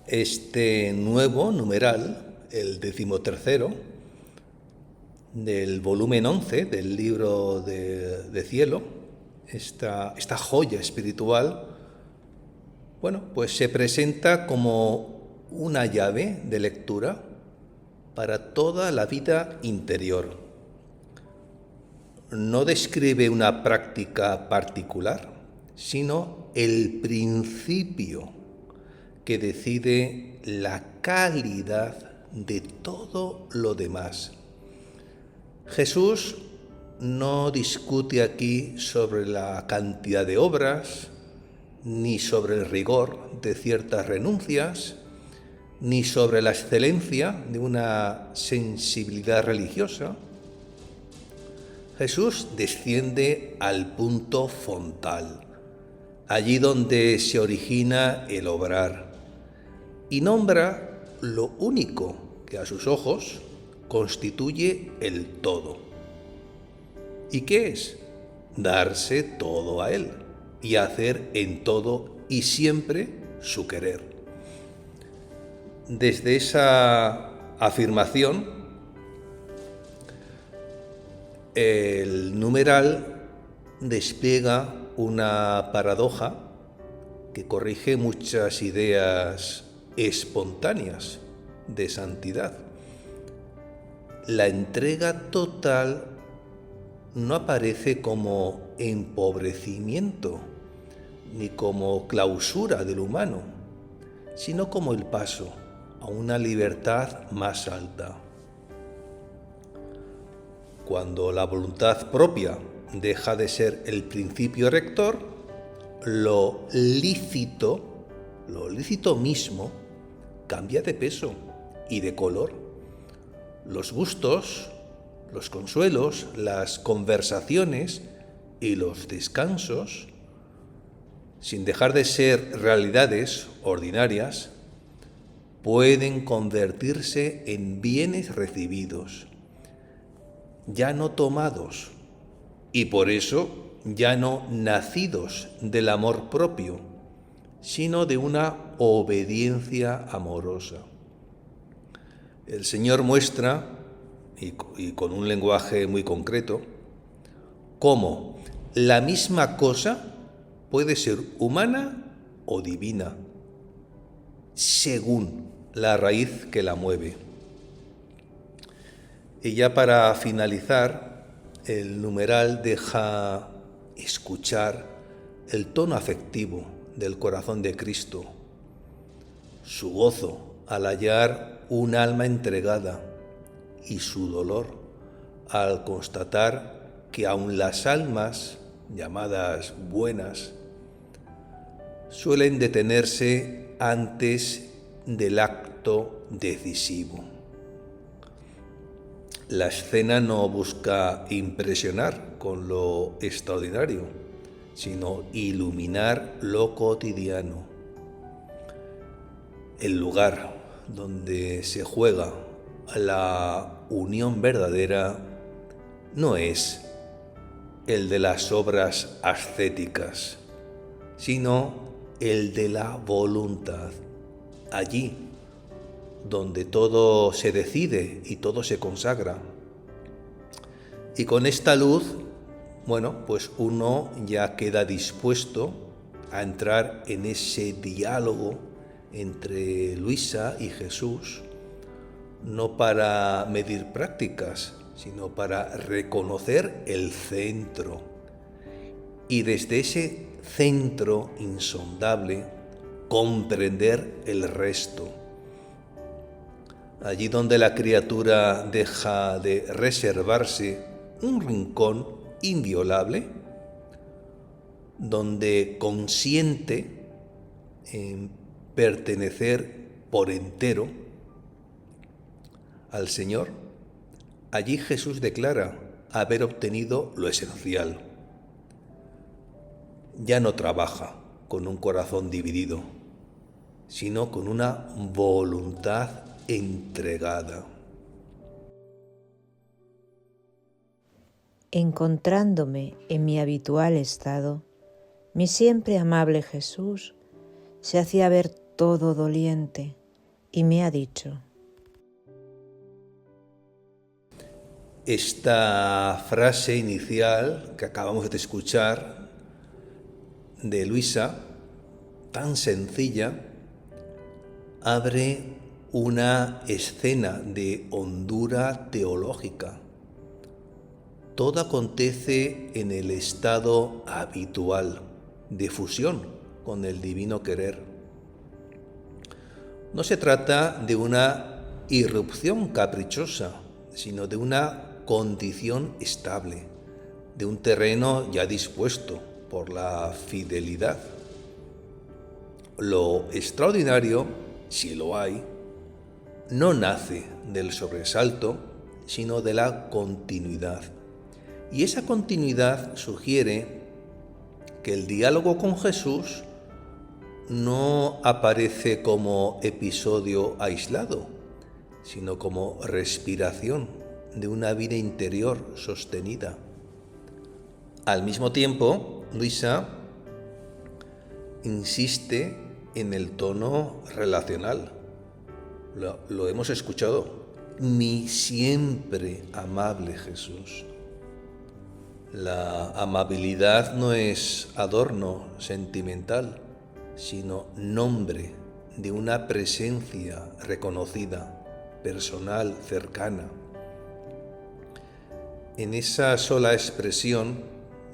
Este nuevo numeral, el 13º, del volumen 11 del libro de Cielo, esta joya espiritual, bueno, pues se presenta como una llave de lectura para toda la vida interior. No describe una práctica particular, sino el principio que decide la calidad de todo lo demás. Jesús no discute aquí sobre la cantidad de obras, ni sobre el rigor de ciertas renuncias, ni sobre la excelencia de una sensibilidad religiosa. Jesús desciende al punto frontal, allí donde se origina el obrar, y nombra lo único que a sus ojos constituye el todo. ¿Y qué es? Darse todo a Él y hacer en todo y siempre su querer. Desde esa afirmación, el numeral despliega una paradoja que corrige muchas ideas espontáneas de santidad. La entrega total no aparece como empobrecimiento ni como clausura del humano, sino como el paso a una libertad más alta. Cuando la voluntad propia deja de ser el principio rector, lo lícito mismo, cambia de peso y de color. Los gustos, los consuelos, las conversaciones y los descansos, sin dejar de ser realidades ordinarias, pueden convertirse en bienes recibidos, ya no tomados, y por eso ya no nacidos del amor propio, sino de una obediencia amorosa. El Señor muestra, y con un lenguaje muy concreto, cómo la misma cosa puede ser humana o divina, según la raíz que la mueve. Y ya para finalizar, el numeral deja escuchar el tono afectivo del corazón de Cristo, su gozo al hallar un alma entregada y su dolor al constatar que aun las almas llamadas buenas suelen detenerse antes del acto decisivo. La escena no busca impresionar con lo extraordinario, sino iluminar lo cotidiano. El lugar donde se juega la unión verdadera no es el de las obras ascéticas, sino el de la voluntad. Allí donde todo se decide y todo se consagra. Y con esta luz, bueno, pues uno ya queda dispuesto a entrar en ese diálogo entre Luisa y Jesús, no para medir prácticas, sino para reconocer el centro. Y desde ese centro insondable, comprender el resto. Allí donde la criatura deja de reservarse un rincón inviolable, donde consiente en pertenecer por entero al Señor, allí Jesús declara haber obtenido lo esencial. Ya no trabaja con un corazón dividido, sino con una voluntad entregada. Encontrándome en mi habitual estado, mi siempre amable Jesús se hacía ver todo doliente, y me ha dicho: Esta frase inicial que acabamos de escuchar de Luisa, tan sencilla, abre una escena de hondura teológica. Todo acontece en el estado habitual de fusión con el divino querer. No se trata de una irrupción caprichosa, sino de una condición estable, de un terreno ya dispuesto por la fidelidad. Lo extraordinario, si lo hay, no nace del sobresalto, sino de la continuidad. Y esa continuidad sugiere que el diálogo con Jesús no aparece como episodio aislado, sino como respiración de una vida interior sostenida. Al mismo tiempo, Luisa insiste en el tono relacional. Lo hemos escuchado. Mi siempre amable Jesús. La amabilidad no es adorno sentimental, sino nombre de una presencia reconocida, personal, cercana. En esa sola expresión,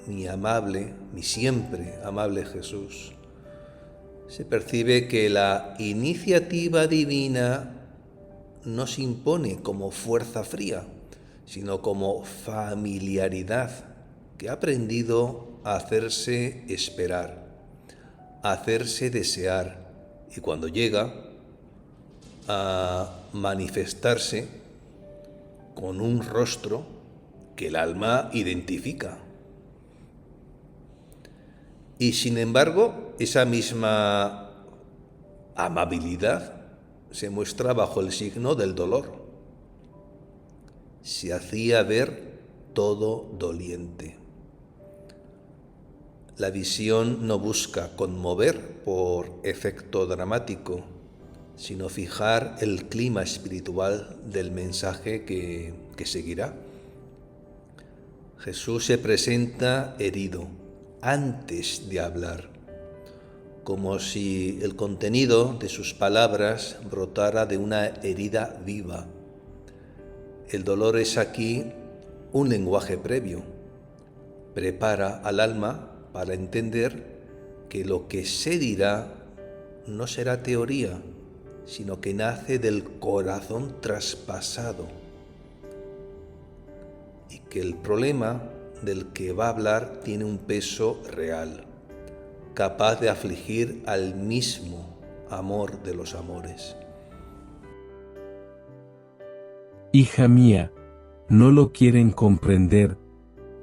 mi amable, mi siempre amable Jesús, se percibe que la iniciativa divina no se impone como fuerza fría, sino como familiaridad que ha aprendido a hacerse esperar, a hacerse desear, y cuando llega a manifestarse con un rostro que el alma identifica. Y sin embargo, esa misma amabilidad se muestra bajo el signo del dolor. Se hacía ver todo doliente. La visión no busca conmover por efecto dramático, sino fijar el clima espiritual del mensaje que seguirá. Jesús se presenta herido antes de hablar, como si el contenido de sus palabras brotara de una herida viva. El dolor es aquí un lenguaje previo. Prepara al alma para entender que lo que se dirá no será teoría, sino que nace del corazón traspasado, y que el problema del que va a hablar tiene un peso real, capaz de afligir al mismo amor de los amores. Hija mía, no lo quieren comprender,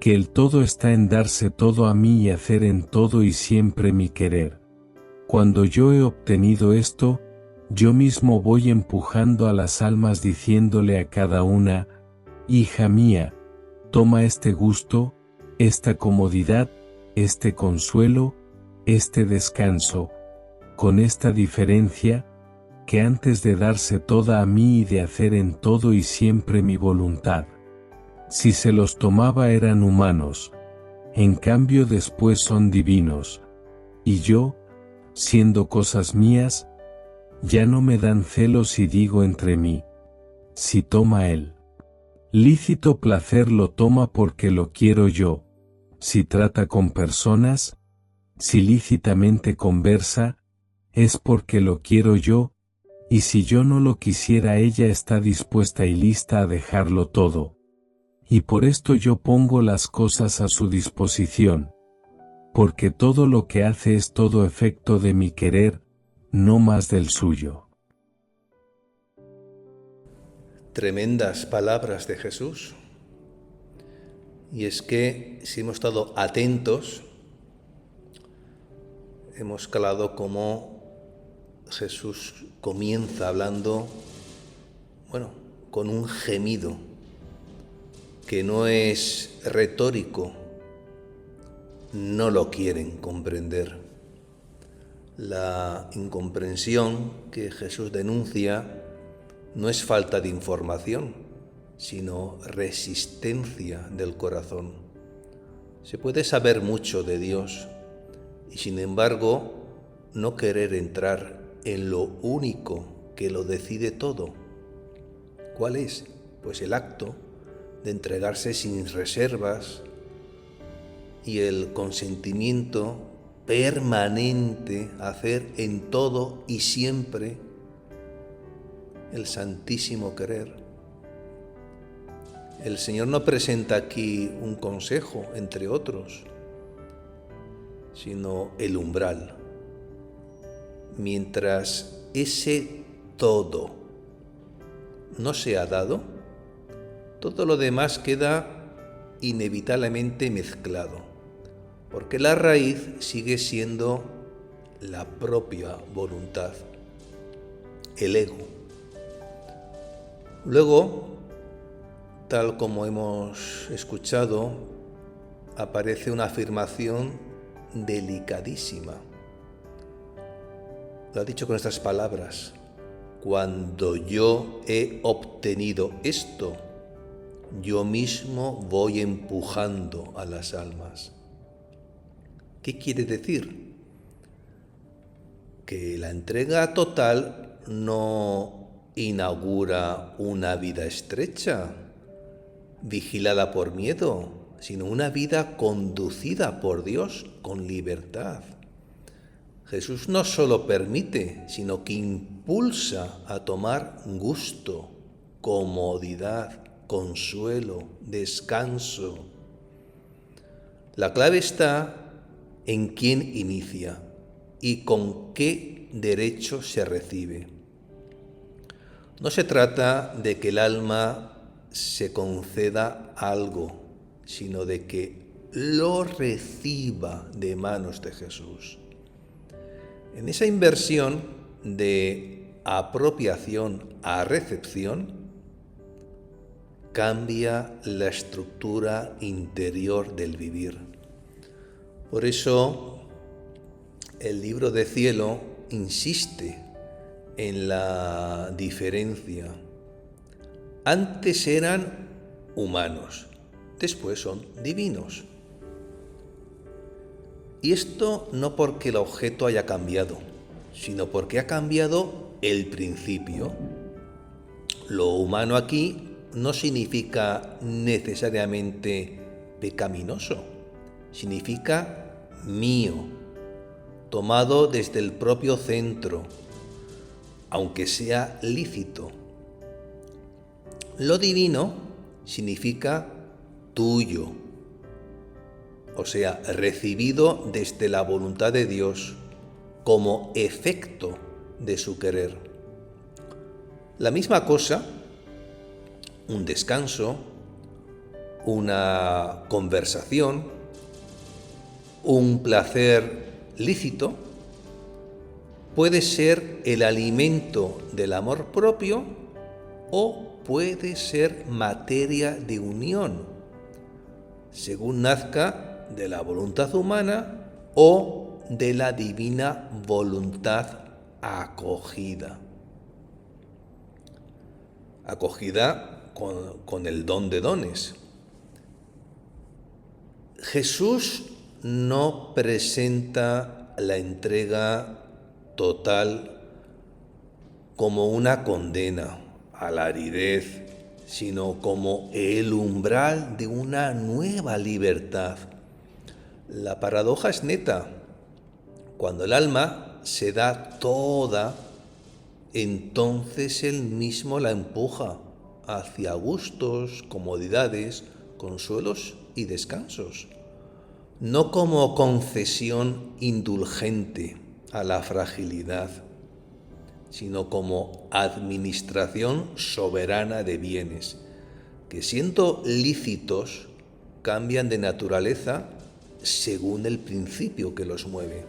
que el todo está en darse todo a mí y hacer en todo y siempre mi querer. Cuando yo he obtenido esto, yo mismo voy empujando a las almas diciéndole a cada una: hija mía, toma este gusto, esta comodidad, este consuelo, este descanso, con esta diferencia, que antes de darse toda a mí y de hacer en todo y siempre mi voluntad, si se los tomaba eran humanos, en cambio después son divinos, y yo, siendo cosas mías, ya no me dan celos y digo entre mí: si toma él. Lícito placer lo toma porque lo quiero yo, si trata con personas, si lícitamente conversa, es porque lo quiero yo, y si yo no lo quisiera ella está dispuesta y lista a dejarlo todo. Y por esto yo pongo las cosas a su disposición, porque todo lo que hace es todo efecto de mi querer, no más del suyo. Tremendas palabras de Jesús. Y es que si hemos estado atentos, hemos calado cómo Jesús comienza hablando, con un gemido que no es retórico. No lo quieren comprender. La incomprensión que Jesús denuncia no es falta de información, sino resistencia del corazón. Se puede saber mucho de Dios y, sin embargo, no querer entrar en lo único que lo decide todo. ¿Cuál es? Pues el acto de entregarse sin reservas y el consentimiento permanente a hacer en todo y siempre el santísimo querer. El Señor no presenta aquí un consejo, entre otros, sino el umbral. Mientras ese todo no se ha dado, todo lo demás queda inevitablemente mezclado, porque la raíz sigue siendo la propia voluntad, el ego. Luego, tal como hemos escuchado, aparece una afirmación delicadísima. Lo ha dicho con estas palabras: cuando yo he obtenido esto, yo mismo voy empujando a las almas. ¿Qué quiere decir? Que la entrega total no inaugura una vida estrecha, vigilada por miedo, sino una vida conducida por Dios con libertad. Jesús no solo permite, sino que impulsa a tomar gusto, comodidad, consuelo, descanso. La clave está en quién inicia y con qué derecho se recibe. No se trata de que el alma se conceda algo, sino de que lo reciba de manos de Jesús. En esa inversión de apropiación a recepción, cambia la estructura interior del vivir. Por eso, el libro de Cielo insiste en la diferencia. Antes eran humanos, después son divinos. Y esto no porque el objeto haya cambiado, sino porque ha cambiado el principio. Lo humano aquí no significa necesariamente pecaminoso, significa mío, tomado desde el propio centro, aunque sea lícito. Lo divino significa tuyo, o sea, recibido desde la voluntad de Dios como efecto de su querer. La misma cosa, un descanso, una conversación, un placer lícito, puede ser el alimento del amor propio o puede ser materia de unión, según nazca de la voluntad humana o de la divina voluntad acogida. Acogida con el don de dones. Jesús no presenta la entrega total como una condena a la aridez, sino como el umbral de una nueva libertad. La paradoja es neta. Cuando el alma se da toda, entonces él mismo la empuja hacia gustos, comodidades, consuelos y descansos, no como concesión indulgente a la fragilidad, sino como administración soberana de bienes, que siendo lícitos cambian de naturaleza según el principio que los mueve.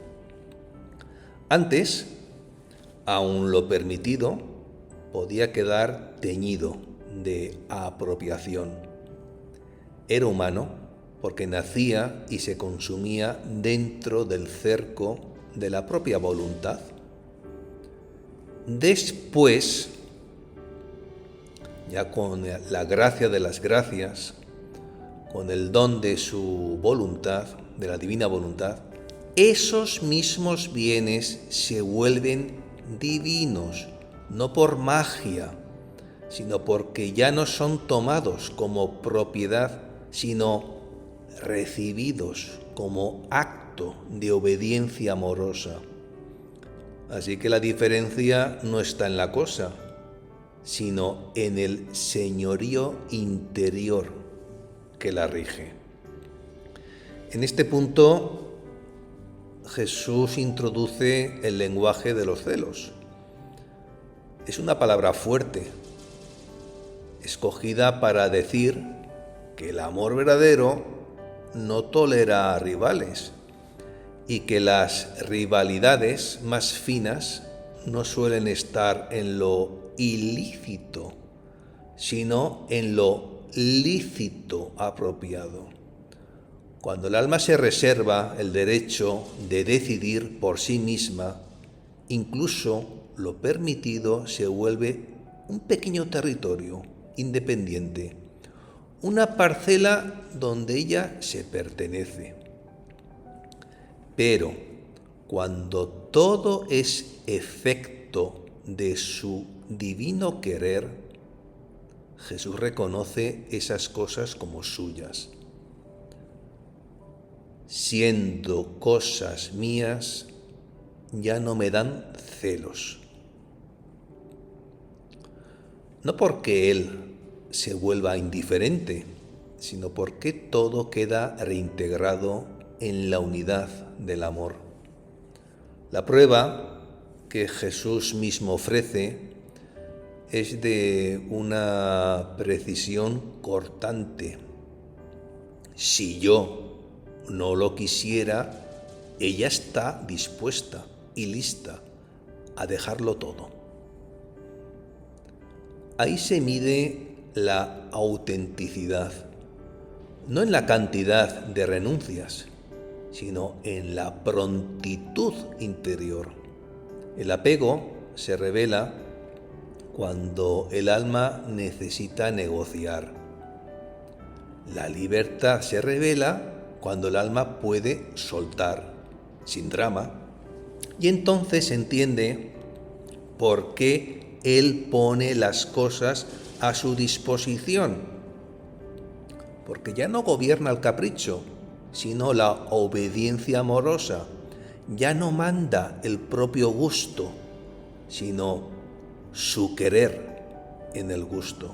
Antes, aun lo permitido podía quedar teñido de apropiación. Era humano porque nacía y se consumía dentro del cerco de la propia voluntad. Después, ya con la gracia de las gracias, con el don de su voluntad, de la divina voluntad, esos mismos bienes se vuelven divinos, no por magia, sino porque ya no son tomados como propiedad, sino recibidos como acto de obediencia amorosa. Así que la diferencia no está en la cosa, sino en el señorío interior que la rige. En este punto, Jesús introduce el lenguaje de los celos. Es una palabra fuerte, escogida para decir que el amor verdadero no tolera rivales y que las rivalidades más finas no suelen estar en lo ilícito, sino en lo lícito apropiado. Cuando el alma se reserva el derecho de decidir por sí misma, incluso lo permitido se vuelve un pequeño territorio independiente, una parcela donde ella se pertenece. Pero cuando todo es efecto de su divino querer, Jesús reconoce esas cosas como suyas. Siendo cosas mías, ya no me dan celos. No porque Él se vuelva indiferente, sino porque todo queda reintegrado en la unidad del amor. La prueba que Jesús mismo ofrece es de una precisión cortante. Si yo no lo quisiera, ella está dispuesta y lista a dejarlo todo. Ahí se mide la autenticidad, no en la cantidad de renuncias, sino en la prontitud interior. El apego se revela cuando el alma necesita negociar. La libertad se revela cuando el alma puede soltar, sin drama, y entonces se entiende por qué Él pone las cosas a su disposición, porque ya no gobierna el capricho, sino la obediencia amorosa. Ya no manda el propio gusto, sino su querer en el gusto.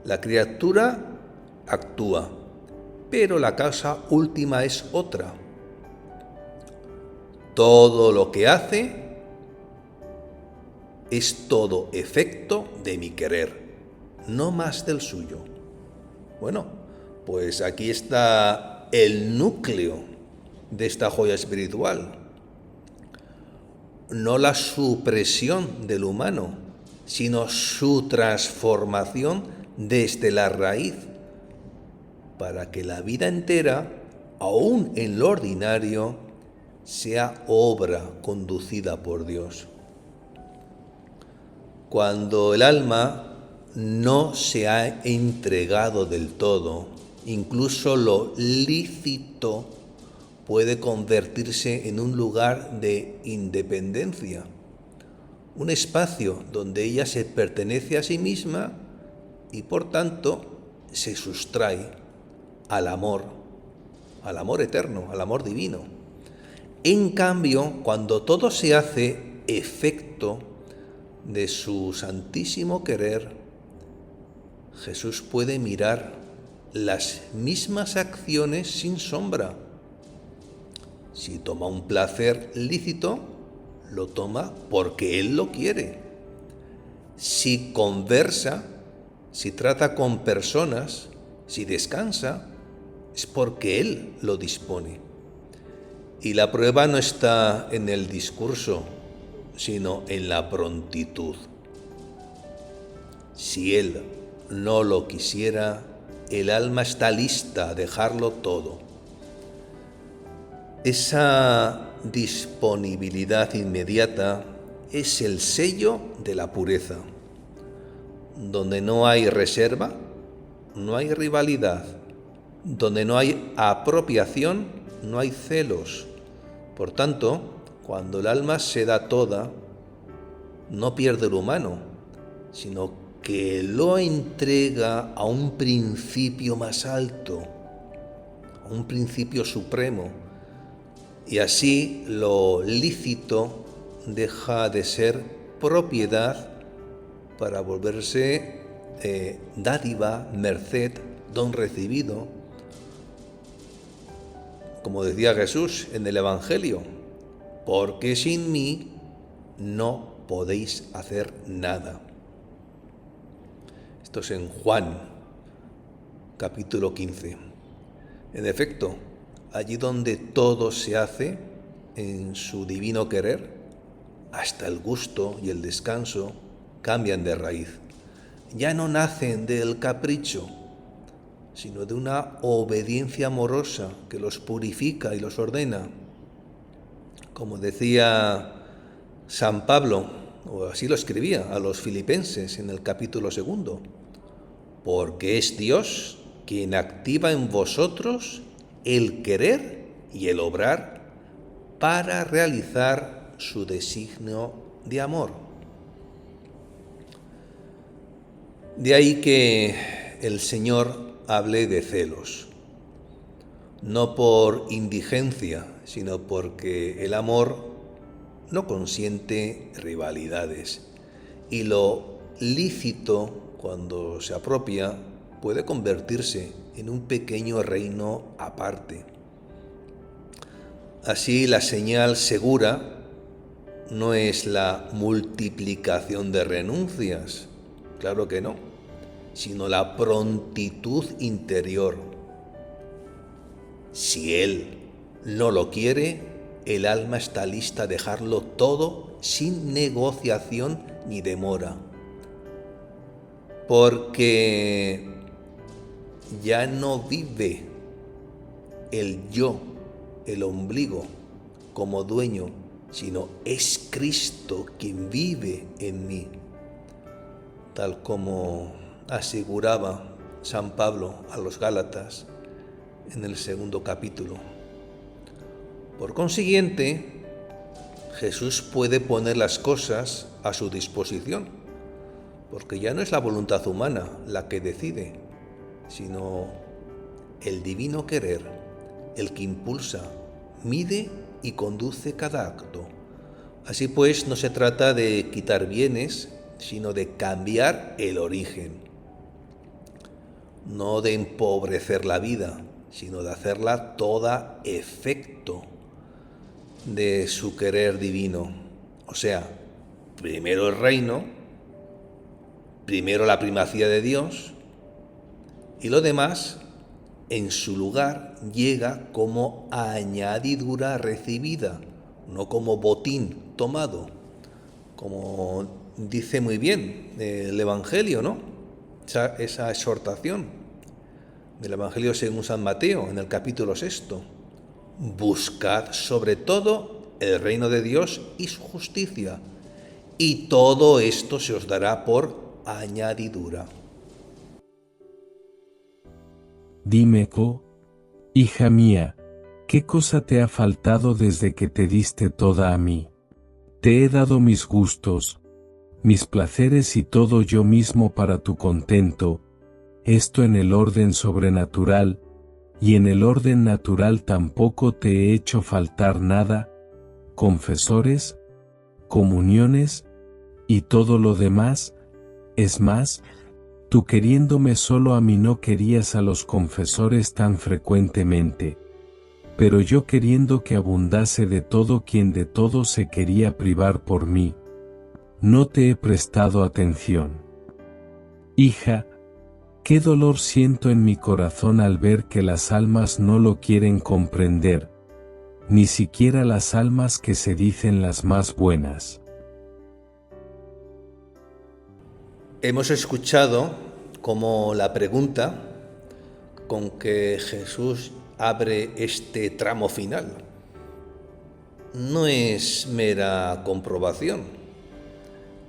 La criatura actúa, pero la causa última es otra. Todo lo que hace es todo efecto de mi querer, no más del suyo. Bueno, pues aquí está el núcleo de esta joya espiritual. No la supresión del humano, sino su transformación desde la raíz, para que la vida entera, aún en lo ordinario, sea obra conducida por Dios. Cuando el alma no se ha entregado del todo, incluso lo lícito puede convertirse en un lugar de independencia, un espacio donde ella se pertenece a sí misma y por tanto se sustrae al amor eterno, al amor divino. En cambio, cuando todo se hace efecto de su santísimo querer, Jesús puede mirar las mismas acciones sin sombra. Si toma un placer lícito, lo toma porque Él lo quiere. Si conversa, si trata con personas, si descansa, es porque Él lo dispone. Y la prueba no está en el discurso, sino en la prontitud. Si Él no lo quisiera, el alma está lista a dejarlo todo. Esa disponibilidad inmediata es el sello de la pureza. Donde no hay reserva, no hay rivalidad. Donde no hay apropiación, no hay celos. Por tanto, cuando el alma se da toda, no pierde lo humano, sino que lo entrega a un principio más alto, a un principio supremo. Y así lo lícito deja de ser propiedad para volverse dádiva, merced, don recibido. Como decía Jesús en el Evangelio, porque sin mí no podéis hacer nada. Esto es en Juan, capítulo 15. En efecto, allí donde todo se hace en su divino querer, hasta el gusto y el descanso cambian de raíz. Ya no nacen del capricho, sino de una obediencia amorosa que los purifica y los ordena. Como decía San Pablo, o así lo escribía a los filipenses en el capítulo 2, porque es Dios quien activa en vosotros el querer y el obrar para realizar su designio de amor. De ahí que el Señor hable de celos, no por indigencia, sino porque el amor no consiente rivalidades y lo lícito, cuando se apropia, puede convertirse en un pequeño reino aparte. Así, la señal segura no es la multiplicación de renuncias, claro que no, sino la prontitud interior. Si Él no lo quiere, el alma está lista a dejarlo todo sin negociación ni demora, porque ya no vive el yo, el ombligo, como dueño, sino es Cristo quien vive en mí, tal como aseguraba San Pablo a los Gálatas en el 2 capítulo. Por consiguiente, Jesús puede poner las cosas a su disposición, porque ya no es la voluntad humana la que decide, sino el divino querer, el que impulsa, mide y conduce cada acto. Así pues, no se trata de quitar bienes, sino de cambiar el origen, no de empobrecer la vida, sino de hacerla toda efecto de su querer divino. O sea, primero el reino, primero la primacía de Dios, y lo demás en su lugar llega como añadidura recibida, no como botín tomado, como dice muy bien el Evangelio, ¿no? Esa exhortación del Evangelio según San Mateo en el capítulo 6. Buscad sobre todo el reino de Dios y su justicia, y todo esto se os dará por añadidura. Dime, hija mía, ¿qué cosa te ha faltado desde que te diste toda a mí? Te he dado mis gustos, mis placeres y todo yo mismo para tu contento, esto en el orden sobrenatural, y en el orden natural tampoco te he hecho faltar nada, confesores, comuniones, y todo lo demás. Es más, tú queriéndome solo a mí no querías a los confesores tan frecuentemente, pero yo queriendo que abundase de todo quien de todo se quería privar por mí, no te he prestado atención. Hija, qué dolor siento en mi corazón al ver que las almas no lo quieren comprender, ni siquiera las almas que se dicen las más buenas. Hemos escuchado como la pregunta con que Jesús abre este tramo final no es mera comprobación,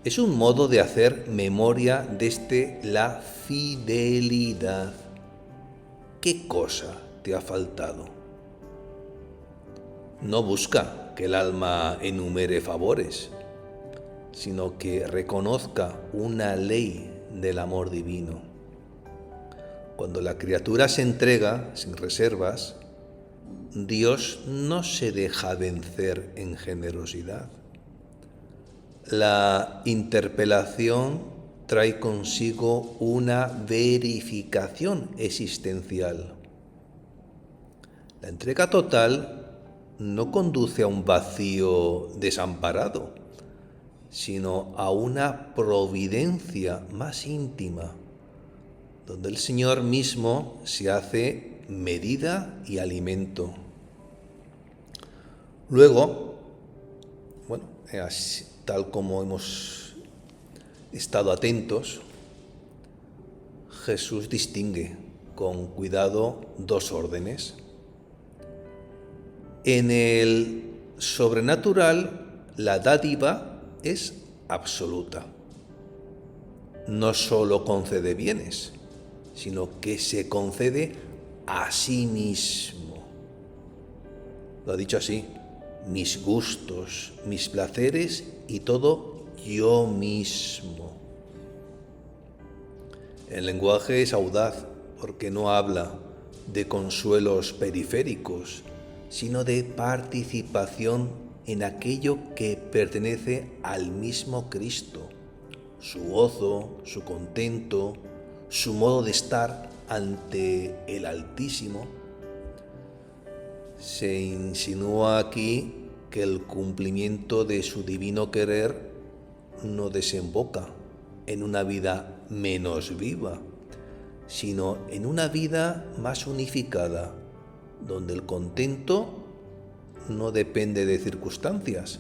es un modo de hacer memoria desde la fidelidad. ¿Qué cosa te ha faltado? No busca que el alma enumere favores, sino que reconozca una ley del amor divino. Cuando la criatura se entrega sin reservas, Dios no se deja vencer en generosidad. La interpelación trae consigo una verificación existencial. La entrega total no conduce a un vacío desamparado, sino a una providencia más íntima, donde el Señor mismo se hace medida y alimento. Luego, tal como hemos estado atentos, Jesús distingue con cuidado dos órdenes. En el sobrenatural, la dádiva es absoluta. No solo concede bienes, sino que se concede a sí mismo. Lo ha dicho así: mis gustos, mis placeres y todo yo mismo. El lenguaje es audaz porque no habla de consuelos periféricos, sino de participación en aquello que pertenece al mismo Cristo, su gozo, su contento, su modo de estar ante el Altísimo. Se insinúa aquí que el cumplimiento de su divino querer no desemboca en una vida menos viva, sino en una vida más unificada, donde el contento no depende de circunstancias,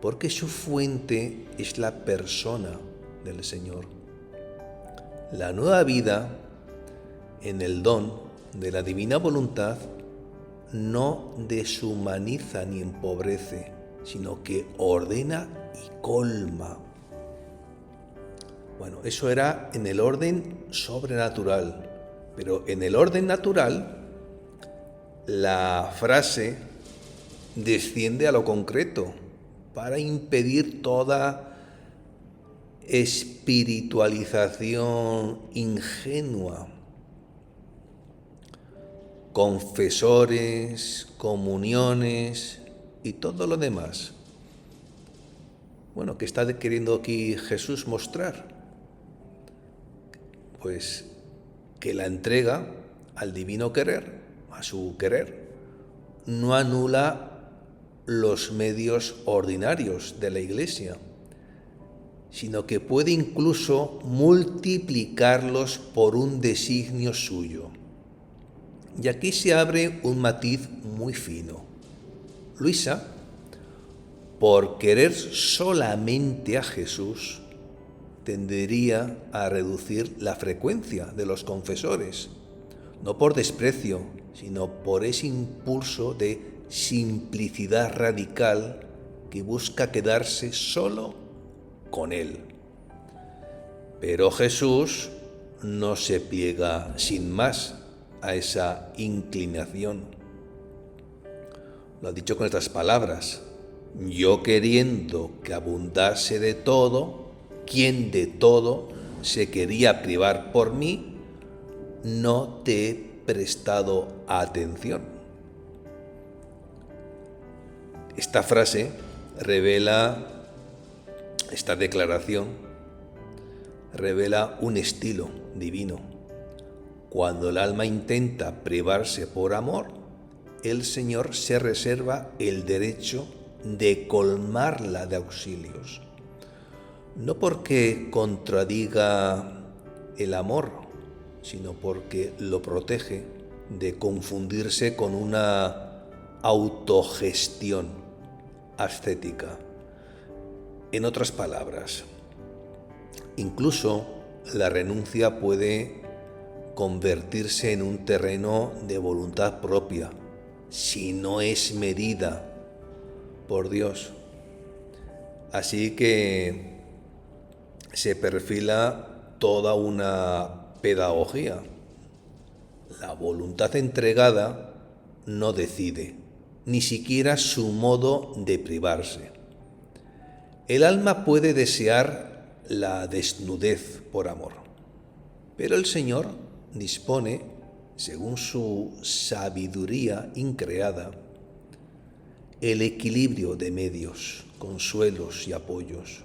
porque su fuente es la persona del Señor. La nueva vida, en el don de la divina voluntad, no deshumaniza ni empobrece, sino que ordena y colma. Eso era en el orden sobrenatural, pero en el orden natural, la frase desciende a lo concreto para impedir toda espiritualización ingenua. Confesores, comuniones y todo lo demás. ¿Qué está queriendo aquí Jesús mostrar? Pues que la entrega al divino querer, a su querer, no anula los medios ordinarios de la Iglesia, sino que puede incluso multiplicarlos por un designio suyo. Y aquí se abre un matiz muy fino. Luisa, por querer solamente a Jesús, tendería a reducir la frecuencia de los confesores, no por desprecio, sino por ese impulso de simplicidad radical que busca quedarse solo con Él. Pero Jesús no se pliega sin más a esa inclinación. Lo ha dicho con estas palabras: yo queriendo que abundase de todo, quien de todo se quería privar por mí, no te he prestado atención. Esta frase esta declaración revela un estilo divino. Cuando el alma intenta privarse por amor, el Señor se reserva el derecho de colmarla de auxilios. No porque contradiga el amor, sino porque lo protege de confundirse con una autogestión ascética. En otras palabras, incluso la renuncia puede convertirse en un terreno de voluntad propia, si no es medida por Dios. Así que se perfila toda una pedagogía. La voluntad entregada no decide, ni siquiera su modo de privarse. El alma puede desear la desnudez por amor, pero el Señor dispone, según su sabiduría increada, el equilibrio de medios, consuelos y apoyos.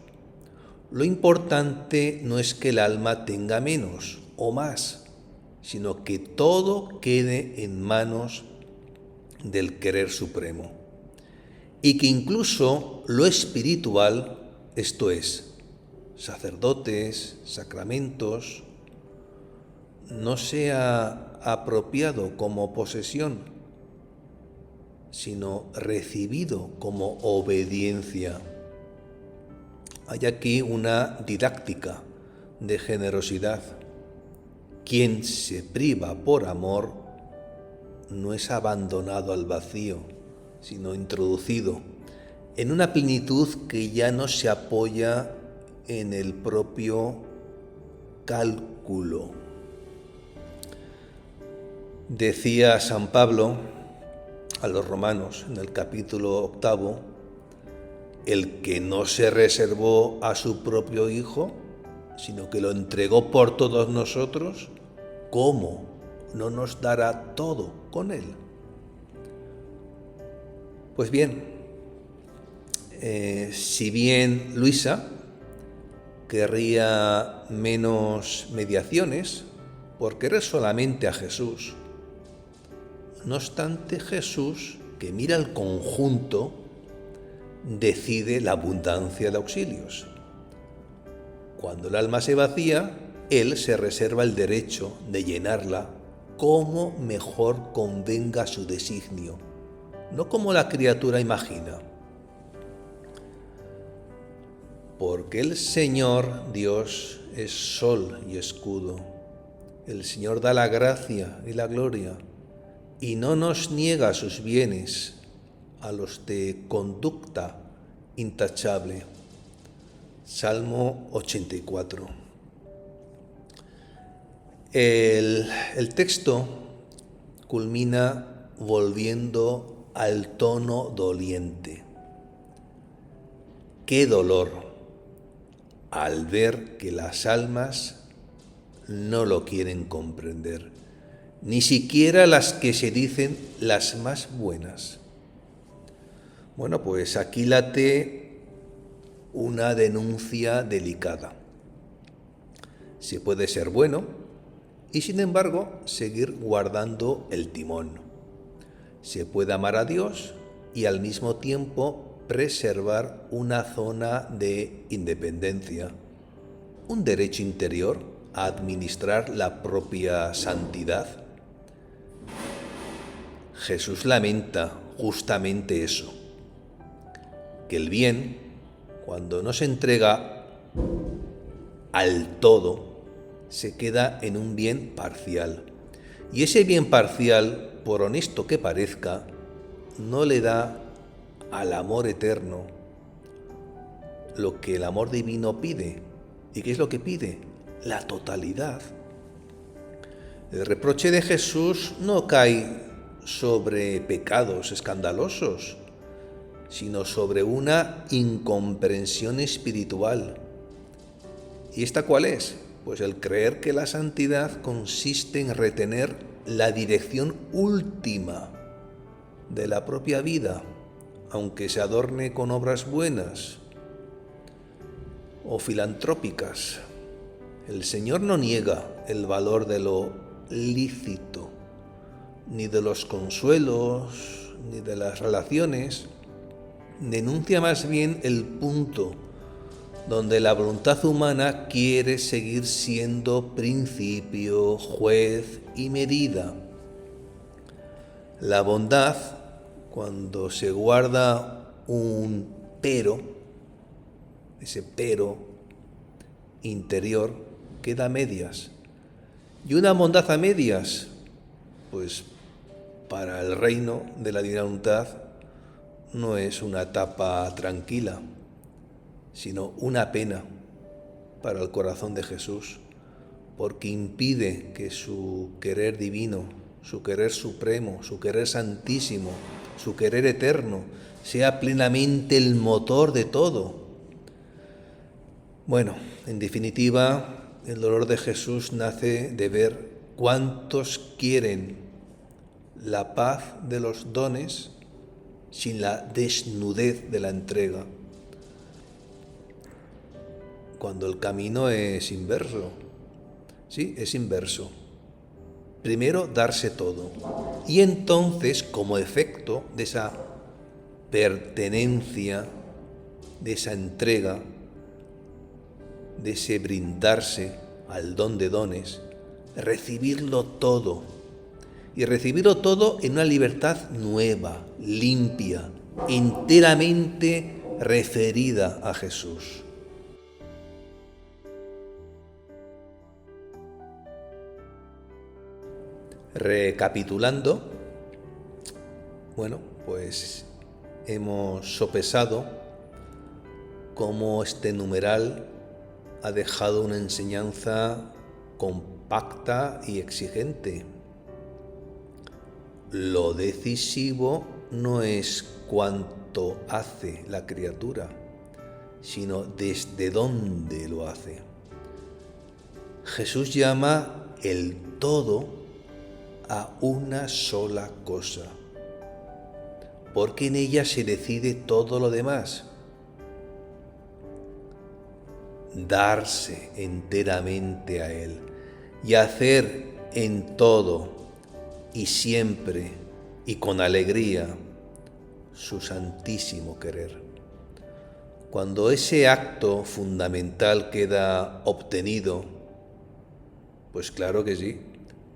Lo importante no es que el alma tenga menos o más, sino que todo quede en manos del querer supremo. Y que incluso lo espiritual, esto es, sacerdotes, sacramentos, no sea apropiado como posesión, sino recibido como obediencia. Hay aquí una didáctica de generosidad. Quien se priva por amor no es abandonado al vacío, sino introducido en una plenitud que ya no se apoya en el propio cálculo. Decía San Pablo a los romanos en el capítulo 8, el que no se reservó a su propio Hijo, sino que lo entregó por todos nosotros, ¿cómo no nos dará todo con Él? Pues bien, si bien Luisa querría menos mediaciones por querer solamente a Jesús, no obstante, Jesús, que mira el conjunto, decide la abundancia de auxilios. Cuando el alma se vacía, Él se reserva el derecho de llenarla como mejor convenga su designio, no como la criatura imagina. Porque el Señor Dios es sol y escudo. El Señor da la gracia y la gloria, y no nos niega sus bienes a los de conducta intachable. Salmo 84. El texto culmina volviendo al tono doliente. ¡Qué dolor al ver que las almas no lo quieren comprender! Ni siquiera las que se dicen las más buenas. Bueno, pues aquí late una denuncia delicada. Se puede ser bueno y, sin embargo, seguir guardando el timón. Se puede amar a Dios y al mismo tiempo preservar una zona de independencia, un derecho interior a administrar la propia santidad. Jesús lamenta justamente eso, que el bien, cuando no se entrega al todo, se queda en un bien parcial. Y ese bien parcial, por honesto que parezca, no le da al amor eterno lo que el amor divino pide. ¿Y qué es lo que pide? La totalidad. El reproche de Jesús no cae sobre pecados escandalosos, sino sobre una incomprensión espiritual. ¿Y esta cuál es? Pues el creer que la santidad consiste en retener la dirección última de la propia vida, aunque se adorne con obras buenas o filantrópicas. El Señor no niega el valor de lo lícito, ni de los consuelos, ni de las relaciones. Denuncia más bien el punto donde la voluntad humana quiere seguir siendo principio, juez y medida. La bondad, cuando se guarda un pero, ese pero interior, queda a medias. Y una bondad a medias, pues para el reino de la divina voluntad, no es una etapa tranquila, sino una pena para el corazón de Jesús, porque impide que su querer divino, su querer supremo, su querer santísimo, su querer eterno, sea plenamente el motor de todo. Bueno, en definitiva, el dolor de Jesús nace de ver cuántos quieren la paz de los dones sin la desnudez de la entrega, cuando el camino es inverso. Sí, es inverso. Primero darse todo y entonces, como efecto de esa pertenencia, de esa entrega, de ese brindarse al don de dones, recibirlo todo. Y recibirlo todo en una libertad nueva, limpia, enteramente referida a Jesús. Recapitulando, bueno, pues hemos sopesado cómo este numeral ha dejado una enseñanza compacta y exigente. Lo decisivo no es cuánto hace la criatura, sino desde dónde lo hace. Jesús llama el todo a una sola cosa, porque en ella se decide todo lo demás. Darse enteramente a Él y hacer en todo y siempre y con alegría su santísimo querer. Cuando ese acto fundamental queda obtenido, pues claro que sí,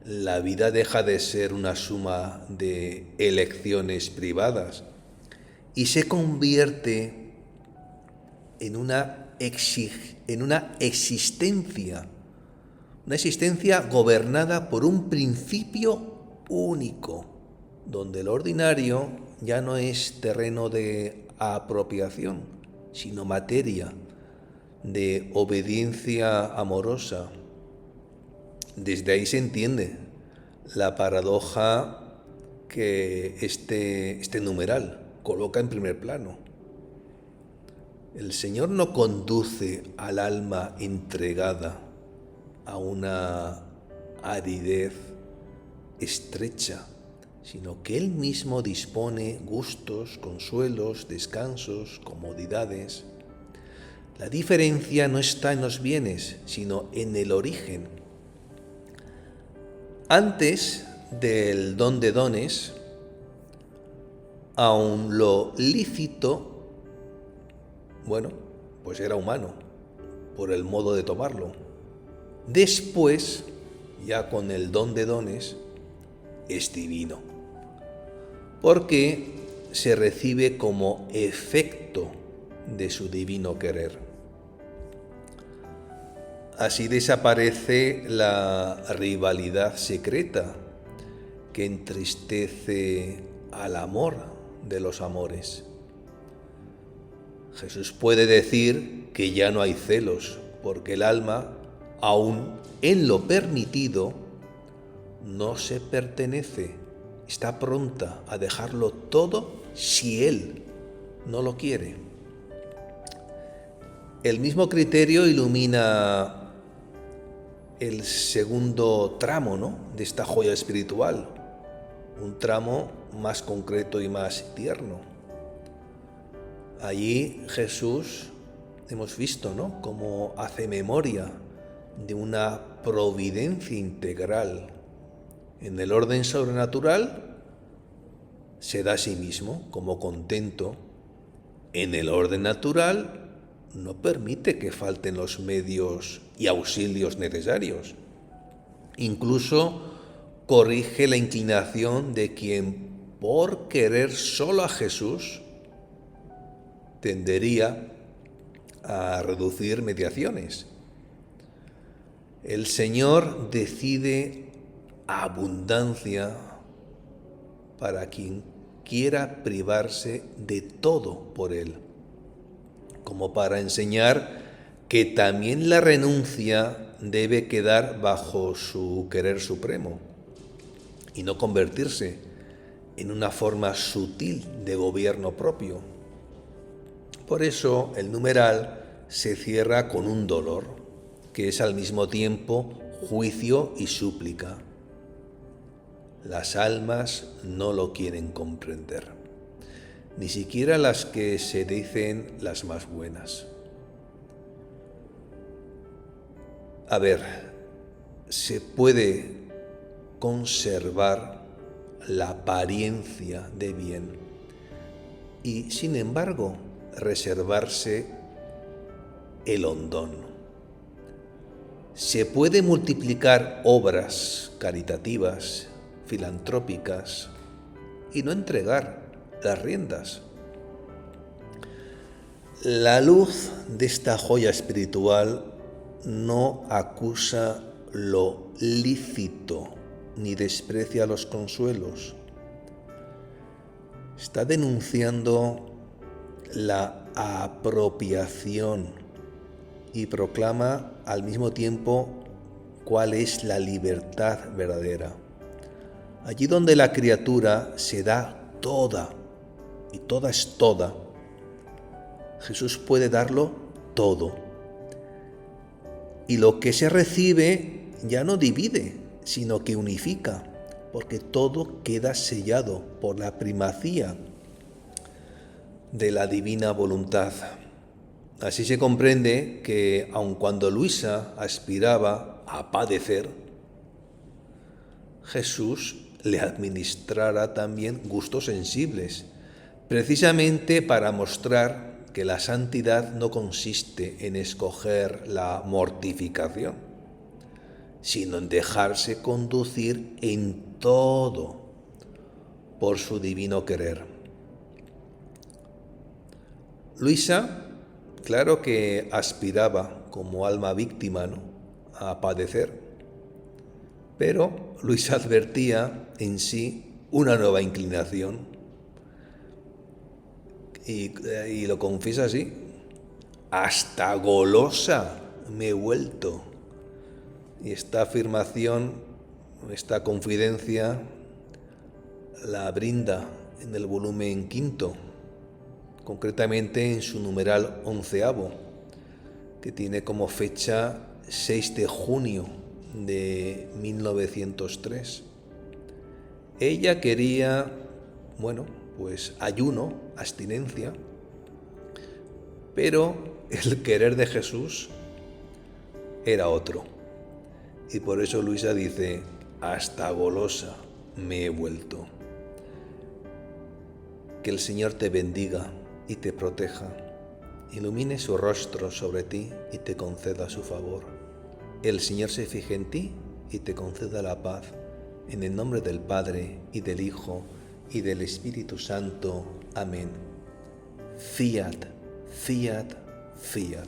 la vida deja de ser una suma de elecciones privadas y se convierte en una existencia gobernada por un principio único, donde lo ordinario ya no es terreno de apropiación, sino materia de obediencia amorosa. Desde ahí se entiende la paradoja que este numeral coloca en primer plano. El Señor no conduce al alma entregada a una aridez estrecha, sino que Él mismo dispone gustos, consuelos, descansos, comodidades. La diferencia no está en los bienes, sino en el origen. Antes del don de dones, aun lo lícito, bueno, pues era humano, por el modo de tomarlo. Después, ya con el don de dones, es divino, porque se recibe como efecto de su divino querer. Así desaparece la rivalidad secreta que entristece al amor de los amores. Jesús puede decir que ya no hay celos, porque el alma, aun en lo permitido, no se pertenece, está pronta a dejarlo todo si Él no lo quiere. El mismo criterio ilumina el segundo tramo, ¿no?, de esta joya espiritual, un tramo más concreto y más tierno. Allí Jesús, hemos visto, ¿no?, cómo hace memoria de una providencia integral. En el orden sobrenatural se da a sí mismo como contento. En el orden natural no permite que falten los medios y auxilios necesarios. Incluso corrige la inclinación de quien, por querer solo a Jesús, tendería a reducir mediaciones. El Señor decide abundancia para quien quiera privarse de todo por él, como para enseñar que también la renuncia debe quedar bajo su querer supremo y no convertirse en una forma sutil de gobierno propio. Por eso el numeral se cierra con un dolor, que es al mismo tiempo juicio y súplica. Las almas no lo quieren comprender, ni siquiera las que se dicen las más buenas. A ver, se puede conservar la apariencia de bien y, sin embargo, reservarse el hondón. Se puede multiplicar obras caritativas, filantrópicas y no entregar las riendas. La luz de esta joya espiritual no acusa lo lícito ni desprecia los consuelos. Está denunciando la apropiación y proclama al mismo tiempo cuál es la libertad verdadera. Allí donde la criatura se da toda, y toda es toda, Jesús puede darlo todo. Y lo que se recibe ya no divide, sino que unifica, porque todo queda sellado por la primacía de la divina voluntad. Así se comprende que, aun cuando Luisa aspiraba a padecer, Jesús le administrara también gustos sensibles, precisamente para mostrar que la santidad no consiste en escoger la mortificación, sino en dejarse conducir en todo por su divino querer. Luisa, claro que aspiraba como alma víctima, ¿no?, a padecer, pero Luisa advertía en sí una nueva inclinación y lo confiesa así: hasta golosa me he vuelto. Y esta afirmación, esta confidencia, la brinda en el volumen 5, concretamente en su numeral 11º, que tiene como fecha 6 de junio de 1903. Ella quería, pues ayuno, abstinencia, pero el querer de Jesús era otro. Y por eso Luisa dice: hasta golosa me he vuelto. Que el Señor te bendiga y te proteja, ilumine su rostro sobre ti y te conceda su favor. El Señor se fije en ti y te conceda la paz. En el nombre del Padre, y del Hijo, y del Espíritu Santo. Amén. Fiat, fiat, fiat.